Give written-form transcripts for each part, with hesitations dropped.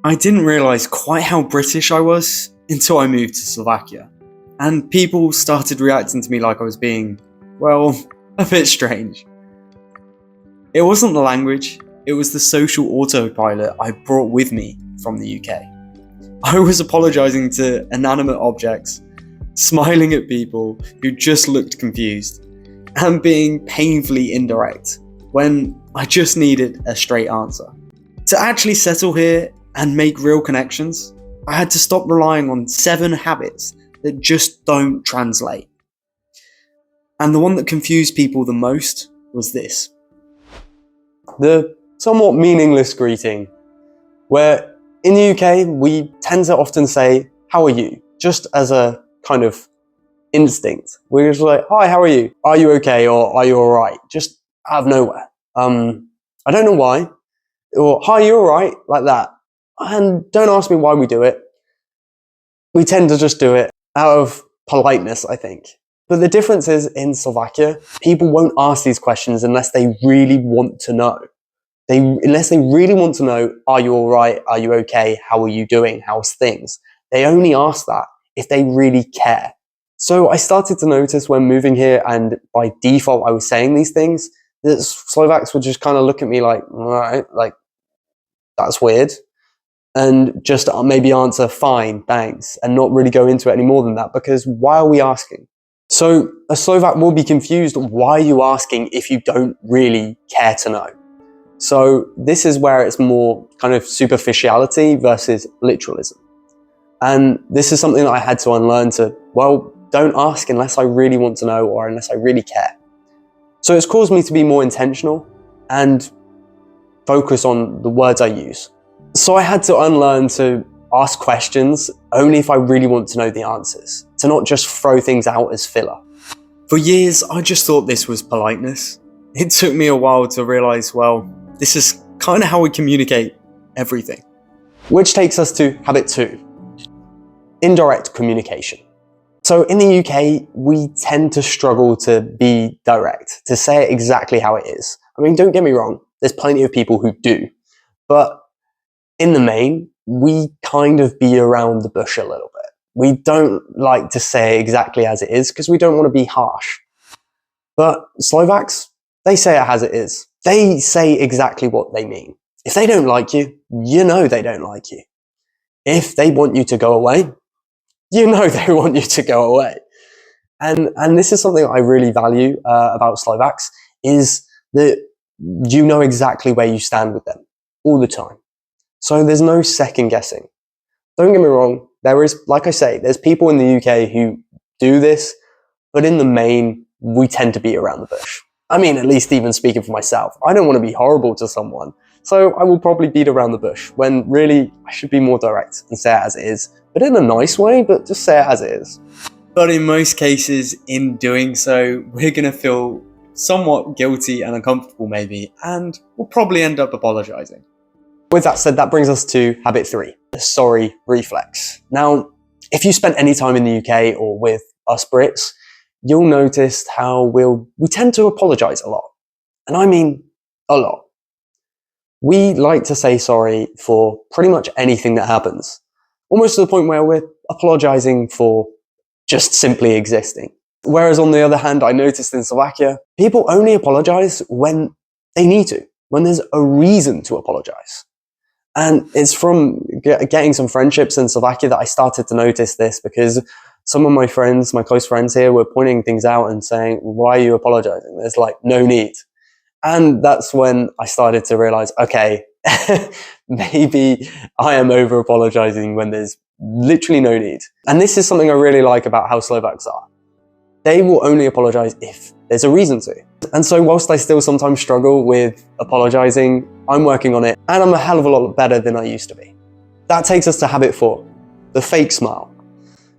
I didn't realise quite how British I was until I moved to Slovakia. And people started reacting to me like I was being, well, a bit strange. It wasn't the language, it was the social autopilot I brought with me from the UK. I was apologising to inanimate objects, smiling at people who just looked confused, and being painfully indirect when I just needed a straight answer. To actually settle here and make real connections, I had to stop relying on 7 habits that just don't translate. And the one that confused people the most was this. The somewhat meaningless greeting, where in the UK we tend to often say, "How are you?" just as a kind of instinct. We're just like, "Hi, how are you? Are you okay?" or "Are you alright?" just out of nowhere. I don't know why. Or "Hi, you alright?" like that. And don't ask me why we do it. We tend to just do it out of politeness, I think. But the difference is, in Slovakia, people won't ask these questions unless they really want to know. Unless they really want to know, are you alright? Are you okay? How are you doing? How's things? They only ask that if they really care. So I started to notice when moving here, and by default I was saying these things, that Slovaks would just kind of look at me like, alright, like, that's weird. And just maybe answer, fine, thanks, and not really go into it any more than that, because why are we asking? So a Slovak will be confused, why are you asking if you don't really care to know? So this is where it's more kind of superficiality versus literalism. And this is something that I had to unlearn to, well, don't ask unless I really want to know or unless I really care. So it's caused me to be more intentional and focus on the words I use. So I had to unlearn to ask questions only if I really want to know the answers, to not just throw things out as filler. For years, I just thought this was politeness. It took me a while to realise, well, this is kind of how we communicate everything. Which takes us to habit 2, indirect communication. So in the UK, we tend to struggle to be direct, to say it exactly how it is. I mean, don't get me wrong, there's plenty of people who do, but in the main, we kind of be around the bush a little bit. We don't like to say exactly as it is because we don't want to be harsh. But Slovaks, they say it as it is. They say exactly what they mean. If they don't like you, you know they don't like you. If they want you to go away, you know they want you to go away. And this is something I really value about Slovaks, is that you know exactly where you stand with them all the time. So there's no second guessing. Don't get me wrong, there is, like I say, there's people in the UK who do this, but in the main, we tend to beat around the bush. I mean, at least even speaking for myself, I don't want to be horrible to someone, so I will probably beat around the bush, when really I should be more direct and say it as it is, but in a nice way, but just say it as it is. But in most cases, in doing so, we're going to feel somewhat guilty and uncomfortable maybe, and we'll probably end up apologising. With that said, that brings us to habit 3, the sorry reflex. Now, if you spent any time in the UK or with us Brits, you'll notice how we tend to apologise a lot. And I mean a lot. We like to say sorry for pretty much anything that happens, almost to the point where we're apologising for just simply existing. Whereas on the other hand, I noticed in Slovakia, people only apologise when they need to, when there's a reason to apologise. And it's from getting some friendships in Slovakia that I started to notice this, because some of my friends, my close friends here, were pointing things out and saying, why are you apologizing? There's like no need. And that's when I started to realize, okay, maybe I am over apologizing when there's literally no need. And this is something I really like about how Slovaks are. They will only apologize if there's a reason to. And so whilst I still sometimes struggle with apologizing, I'm working on it, and I'm a hell of a lot better than I used to be. That takes us to habit 4, the fake smile.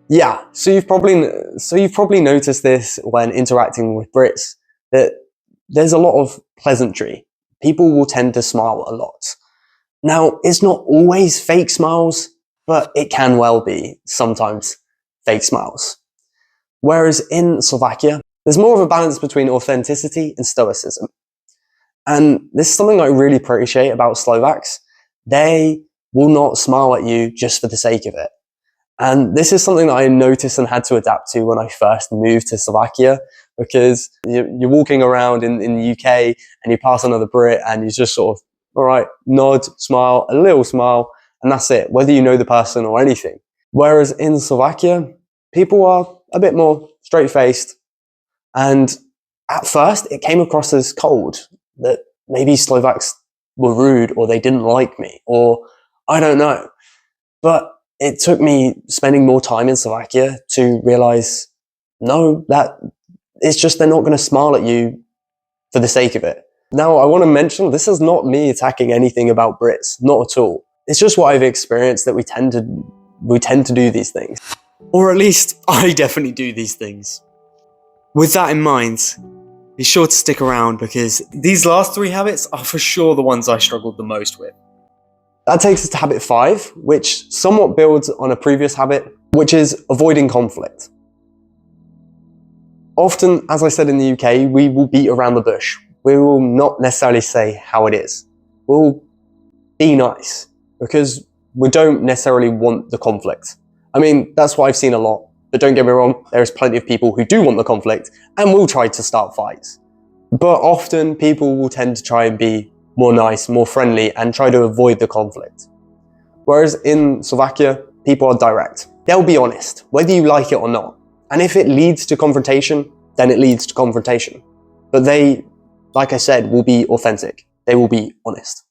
Yeah, so you've probably noticed this when interacting with Brits, that there's a lot of pleasantry. People will tend to smile a lot. Now, it's not always fake smiles, but it can well be sometimes fake smiles. Whereas in Slovakia, there's more of a balance between authenticity and stoicism. And this is something I really appreciate about Slovaks. They will not smile at you just for the sake of it. And this is something that I noticed and had to adapt to when I first moved to Slovakia, because you're walking around in the UK and you pass another Brit and you just sort of, all right, nod, smile, a little smile, and that's it, whether you know the person or anything. Whereas in Slovakia, people are a bit more straight-faced. And at first, it came across as cold, that maybe Slovaks were rude or they didn't like me, or I don't know. But it took me spending more time in Slovakia to realize, no, that it's just they're not going to smile at you for the sake of it. Now, I want to mention, this is not me attacking anything about Brits, not at all. It's just what I've experienced, that we tend to do these things. Or at least, I definitely do these things. With that in mind, be sure to stick around, because these last 3 habits are for sure the ones I struggled the most with. That takes us to habit 5, which somewhat builds on a previous habit, which is avoiding conflict. Often, as I said in the UK, we will beat around the bush. We will not necessarily say how it is. We'll be nice, because we don't necessarily want the conflict. I mean, that's what I've seen a lot, but don't get me wrong, there's plenty of people who do want the conflict and will try to start fights. But often people will tend to try and be more nice, more friendly, and try to avoid the conflict. Whereas in Slovakia, people are direct. They'll be honest, whether you like it or not. And if it leads to confrontation, then it leads to confrontation. But they, like I said, will be authentic. They will be honest.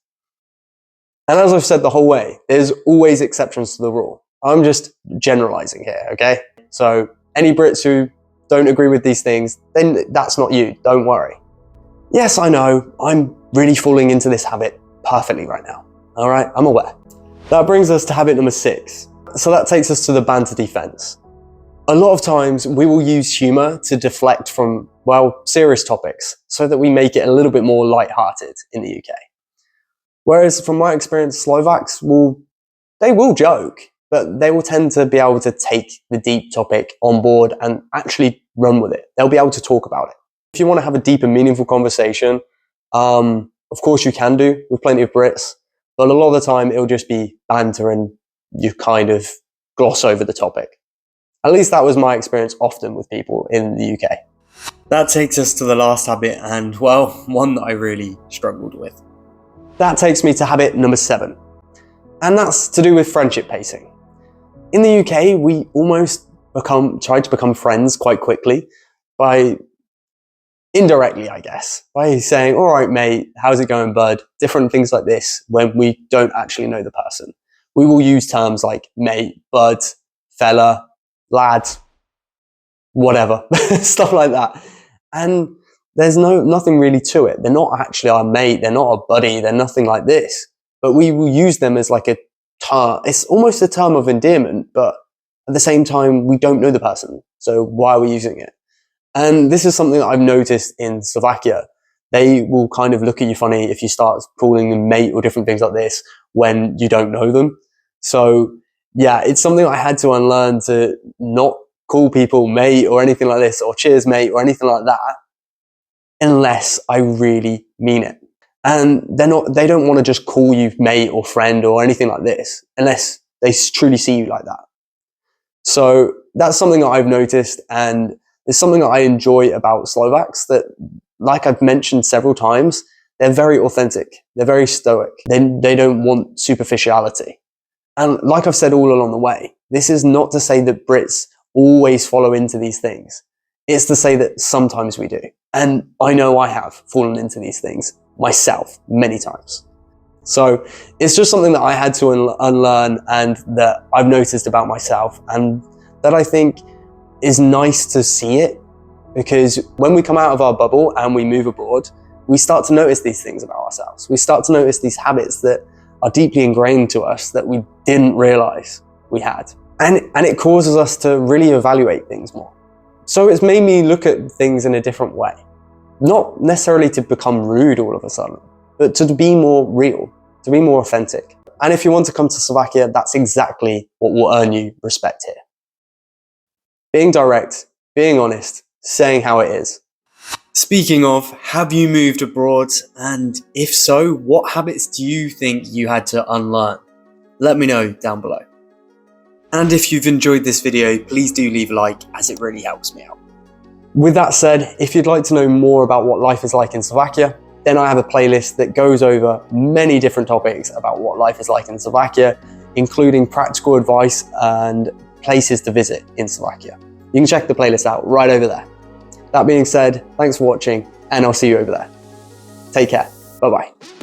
And as I've said the whole way, there's always exceptions to the rule. I'm just generalizing here, okay? So any Brits who don't agree with these things, then that's not you, don't worry. Yes, I know, I'm really falling into this habit perfectly right now. All right, I'm aware. That brings us to habit number 6. So that takes us to the banter defense. A lot of times we will use humor to deflect from, well, serious topics so that we make it a little bit more lighthearted in the UK. Whereas from my experience, Slovaks will joke, but they will tend to be able to take the deep topic on board and actually run with it. They'll be able to talk about it. If you want to have a deep and meaningful conversation, of course you can do with plenty of Brits, but a lot of the time it'll just be banter and you kind of gloss over the topic. At least that was my experience often with people in the UK. That takes us to the last habit, and well, one that I really struggled with. That takes me to habit number 7, and that's to do with friendship pacing. In the UK, we almost try to become friends quite quickly by indirectly, I guess, by saying, all right, mate, how's it going, bud? Different things like this when we don't actually know the person. We will use terms like mate, bud, fella, lad, whatever, stuff like that. And there's nothing really to it. They're not actually our mate, they're not our buddy, they're nothing like this. But we will use them as like a term. It's almost a term of endearment, but at the same time, we don't know the person. So why are we using it? And this is something that I've noticed in Slovakia. They will kind of look at you funny if you start calling them mate or different things like this when you don't know them. So yeah, it's something I had to unlearn, to not call people mate or anything like this, or cheers mate or anything like that, unless I really mean it. And they don't want to just call you mate or friend or anything like this unless they truly see you like that. So that's something that I've noticed, and it's something that I enjoy about Slovaks, that, like I've mentioned several times, they're very authentic. They're very stoic. They don't want superficiality. And like I've said all along the way, this is not to say that Brits always follow into these things. It's to say that sometimes we do. And I know I have fallen into these things myself many times. So it's just something that I had to unlearn, and that I've noticed about myself, and that I think is nice to see it, because when we come out of our bubble and we move abroad, we start to notice these things about ourselves. We start to notice these habits that are deeply ingrained to us that we didn't realize we had. And it causes us to really evaluate things more. So it's made me look at things in a different way. Not necessarily to become rude all of a sudden, but to be more real, to be more authentic. And if you want to come to Slovakia, that's exactly what will earn you respect here. Being direct, being honest, saying how it is. Speaking of, have you moved abroad? And if so, what habits do you think you had to unlearn? let me know down below. And if you've enjoyed this video, please do leave a like, as it really helps me out. With that said, if you'd like to know more about what life is like in Slovakia, then I have a playlist that goes over many different topics about what life is like in Slovakia, including practical advice and places to visit in Slovakia. You can check the playlist out right over there. That being said, thanks for watching, and I'll see you over there. Take care. Bye-bye.